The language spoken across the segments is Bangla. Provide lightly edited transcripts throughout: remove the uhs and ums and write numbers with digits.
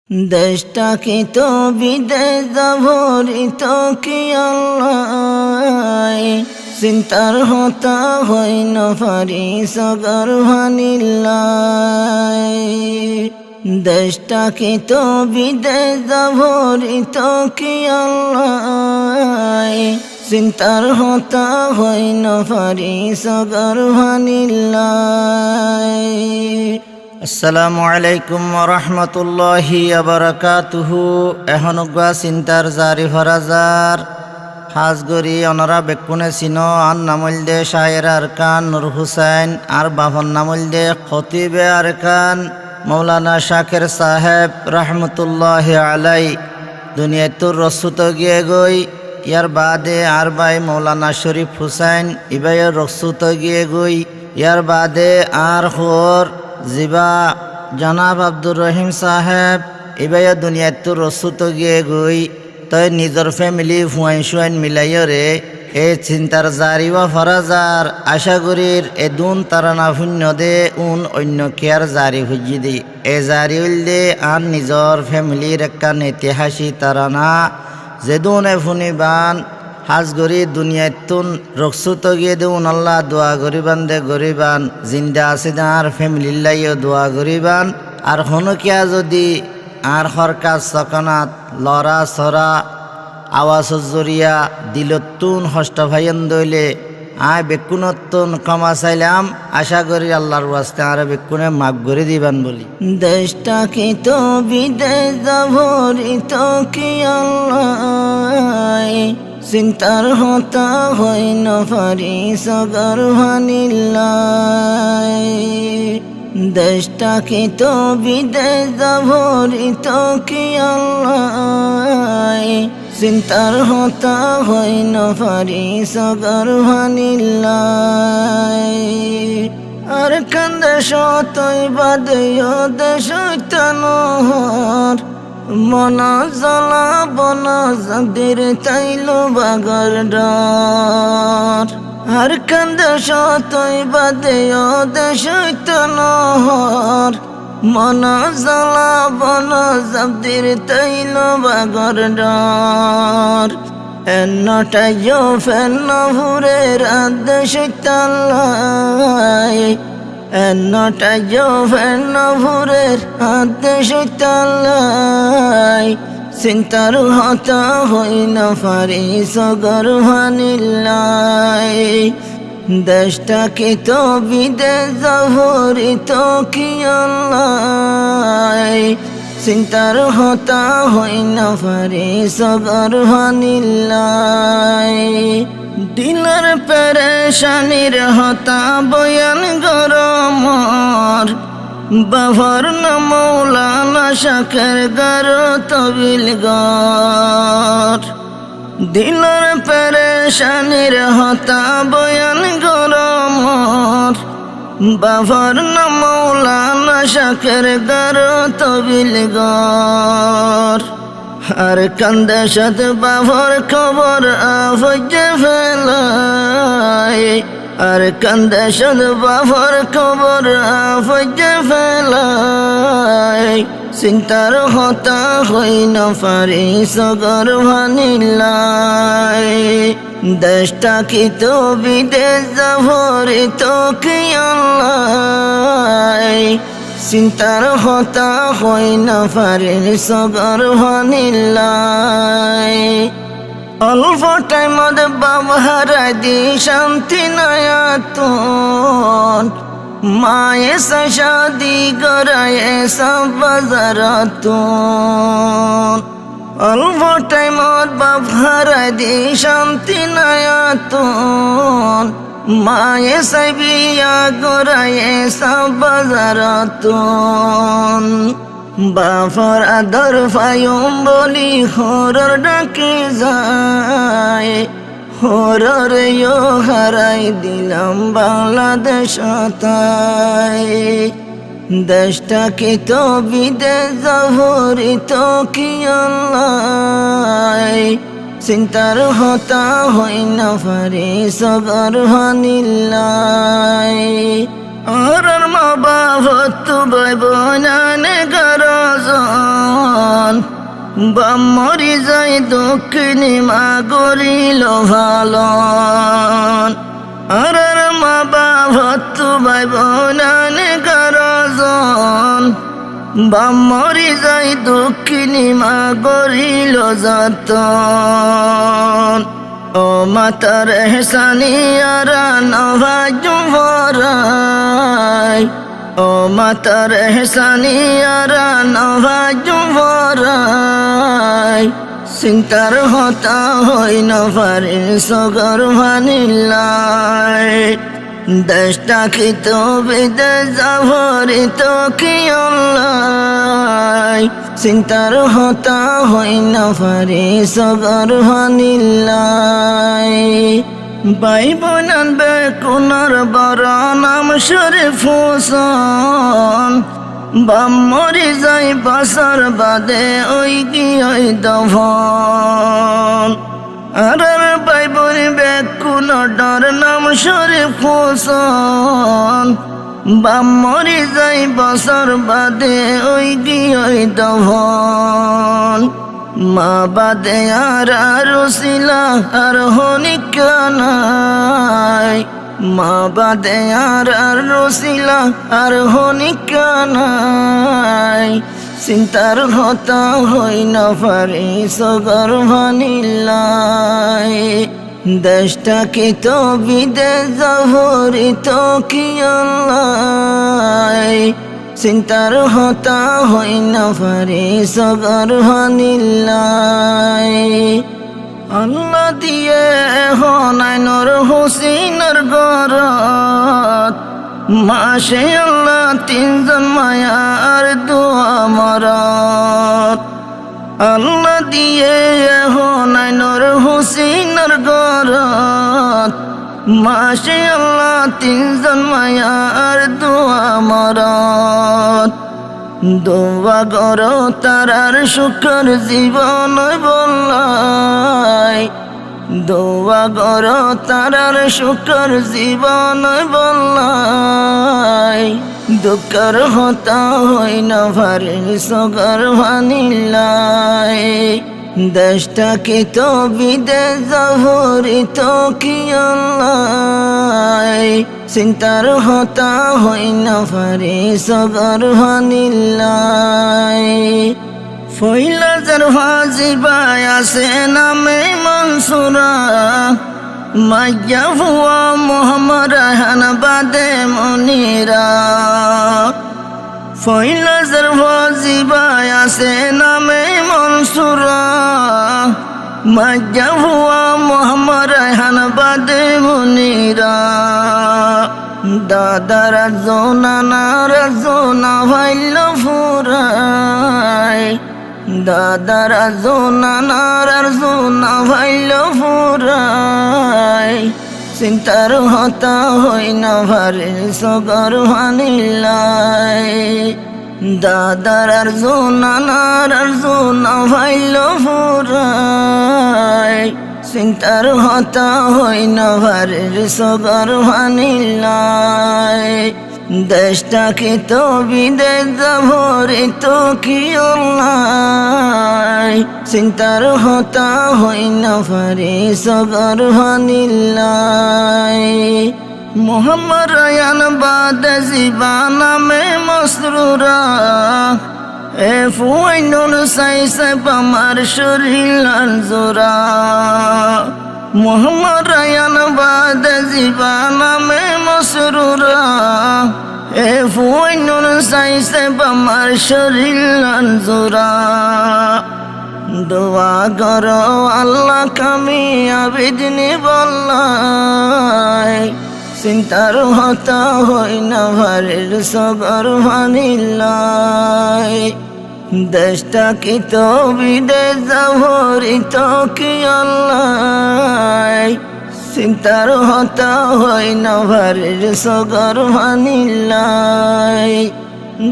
দেশটা কি তো বিদেশ ভরিত কি আল্লাহ, চিন্তার হতা হইন পারি সগর ভানিল্লাই। দেশটা কি তো বিদেশ ভরিত কি আল্লাহ, চিন্তার হতা হইন পারি সগর ভানিল্লাই। আসসালামু আলাইকুম ওয়া রাহমাতুল্লাহি ওয়া বারাকাতুহু। এহনুগা চিন্তার জারি ফরাজার হাজগরি অনরা বেকুনে চিনো আন নামল দে শায়ের আরকান নূর হুসাইন আর বাভন নামল দে খতিবে আরকান মৌলানা শাকের সাহেব রহমতুল্লাহি আলাই দুনিয়াতুর রসুত গিয়ে গই। ইয়ার বাদে আর ভাই মৌলানা শরীফ হুসাইন ইবাইয়ের রসুত গিয়ে গই। ইয়ার বাদে আর হোর জিবা জনাব আব্দুর রহিম সাহেব ইবাইয়া দুনিয়াতুর রসুত গিয়ে গই। তই নিজর ফ্যামিলি ফুয়াইন শুয়াইন মিলাইয়রে এ চিন্তার জারিওয়া ফরাজার আশা করির এ দুন তারানা শূন্য দে উন অন্য কেয়ার জারি হুজি দি এ জারি হইল দে আর নিজর ফ্যামিলির একটা ইতিহাসী তারানা যেদুন এ ফুনিবান হাজগরি দুনিয়াতুন রকসুত গিয়ে দেউন আল্লাহ দোয়া গরিবান দে গরিবান জিন্দা আছে আর ফ্যামিলির লাইও দোয়া গরিবান। আর হনকিয়া যদি আর হরকাজ সকানাত লরা সরা আওয়াজ জরিয়া দিলতুন হষ্ট ভাইয়ন দইলে আয় বেকুনতুন ক্ষমা চাইলাম। আশা করি আল্লাহর ওয়াস্তে আর বেকুনে মাফ করে দিবান বলি। দেশটা কি তো বিদেশ ভরিত কি আল্লাহ, চিন্তার হতা হইন পারি সগর ভানিল্লাই। দেশটা কি তো বিদেশ ভরিত কি আল্লাহ, চিন্তার হতা হইন পারি সগর ভানিল্লাই। আর কান্দে সতই বাদেয় দেশ তানহর মনা জ্বালা বনা যাদের তাইল বাগর ডর। আর কান্দে সতই বাদেয় দেশ তানহর মনা জ্বালা বনা যাদের তাইল বাগর ডর। এন্নটাইও ফেন্ন ভুরে রাত শৈতাল্লাই, এন্নটাইও ফেন্ন ভুরে রাত শৈতাল্লাই। চিন্তার হতা হইন পারি সগর ভানিল্লাই। দেশটা কি তো বিদেশ ভরিত কি আল্লাহ, চিন্তার হতা হইন পারি সগর ভানিল্লাই। দিলের পেরেশানির হতা বয়ান গরমর বাবার না মৌলানা শাকের গার তবিল গর। দিলের পেরেশানির হতা বয়ান গরমর বাবার না মৌলানা শাকের গার তবিল গর। আর কান্দে সাথে বাবার খবর আফজে ফেলাই, আর কান্দে সাথে বাবার খবর আফজে ফেলাই। চিন্তার হতা হইন পারি সগর ভানিল্লাই। দেশটা কি তো বিদেশ ভরিত কি আল্লাহ, চিন্তার হতা হইন পারি সগর ভানিল্লাই। অল্প টাইমত বাবা হারাই দি শান্তি নয়াতুন মায়ে শাদি গড়ায়ে সব বাজারাতুন। অল্প টাইমত বাবা হারাই দি শান্তি নয়াতুন মায়ে সাইবিয়া গড়ায়ে সব বাজারাতুন। বাফর আদর ফায়ুম বলি হরর ডাকে যায়, হরর ইয়ো হারাই দিলাম বাংলাদেশ তাই। দেশটা কি তো বিদেশ ভরিত কি আল্লাহ, চিন্তার হতা হইন পারি সগর ভানিল্লাই। আর মা বাবা তো ভাই বোনানে গরজ বাম মরি যাই দক্ষিণী মা গরিল ভালো আর মা বাভত্তু ভাই বোনানে কারজন বাম মরি যাই দক্ষিণী মা গরিল যতন ও মাতার হেসানিয়ারা নভাজ ভরাই ও মাতার হেসানিয়ারা নভাজ ভরাই চিন্তার হতা হই নভারে সগর ভানিলাই দেশটা খিত বিদেশ যাভরিত কি অল্লাই চিন্তার হতা হই নভারে সগর ভানিলাই বাই বোনান বেকুনার বড় নাম শরীফ হোসেন বাম মরি যাই বছর বাদে ওই কি ওই দভন আর বাই বলি বেকুনার ডর নাম শরীফ হোসেন বাম মরি যাই বছর বাদে ওই কি ওই দভন মা বাদে আর রসিলা আর হনিকা নাই মা বাদে আর রসিলা আর হনিকা নাই চিন্তার হতা হই না পারে সগর ভানিলাই দেশটা কি তো বিদেশ যাভরিত কি অল্লাই চিন্তার হতা হই না পারে সগর ভানিলাই আল্লাহ দিয়ে হনাই নর হুসিনের গরত মাসে আল্লাহ তিনজন মায়ার দোয়া মরত আল্লাহ দিয়ে হনাই নর হুসিনের গরত মাসে আল্লাহ তিনজন মায়ার দোয়া মরত দোয়া গর তারার সুখর জীবন বললাই দোয়া গর তারার সুখর জীবন বললাই দুঃখর হতা হই না ভারে সগর ভানিলাই দেশটা কি তো বিদেশ যাভরিত কি অল্লাই চিন্তার হতা হই না পারে সগর ভানিলাই ফইলাজার ভাজিবাই আছে নামে মনসুরা মাইয়া ভুয়া মোহাম্মদ রায়হান বাদে মনিরা ফইলাজার ভাজিবাই আছে নামে মনসুরা মাইয়া ভুয়া মোহাম্মদ রায়হান বাদে মনিরা দাদারা জোনা ভাইল ফুরাই দাদারা জোনা ভাইল ফুরাই চিন্তার হতা হই না ভারে সগর ভানিলাই দাদার জোনা ভাইল ফুরাই চিন্তার হতা হই না ভারে সগর ভানিলাই দেশটা কি তো বিদেশ যাভরিত কি অল্লাই চিন্তার হতা হই না পারে সগর ভানিলাই মোহাম্মদ রায়ান বাদে জিবা নামে মসরুরা এ ফুয়াইনুল সাইসে পামার শরীর জোরা মোহাম্মদ রায়ান বাদে জিবা নামে মসরুরা এ ফুয়াইনুল সাইসে পামার শরীর জোরা দোয়া করো আল্লাহ কামিয়াবি দিনে বললাই চিন্তার হতা হই না ভারের সগর ভানিলাই দেশটা কি তো বিদেশ যাভরিত কি অল্লাই চিন্তার হতা হই না ভারের সগর ভানিলাই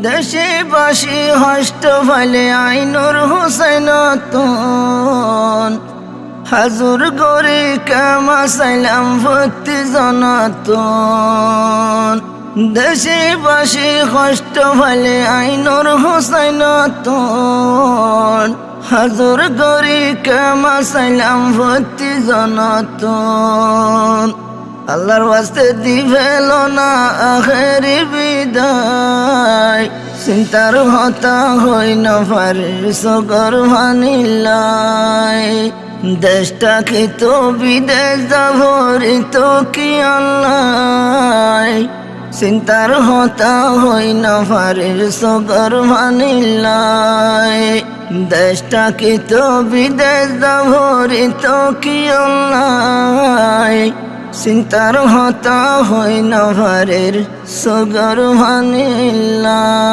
দেশে বাসি হষ্ট ভালে আইনুর হুসেন তুন হাজুর গরে কামা সাইলাম ভক্তি জনাতন দেশে বাসি কষ্ট ভালে আইনুর হুসেন তুন হাজুর গরি কামা সাইলাম ভর্তি জনতন আল্লাহর ওয়াস্তে দিবেল না আখেরি বিদায় চিন্তার হতা হই না পারির সগর ভানিলাই দেশটা কি তো বিদেশ যাবরি তো কি আল্লাহ চিন্তার হতা হই না পারির সগর ভানিলাই দেশটা কি তো বিদেশ যাবরি তো কি আল্লাহ চিন্তার হতা হই না পারির সগর ভানিলাই।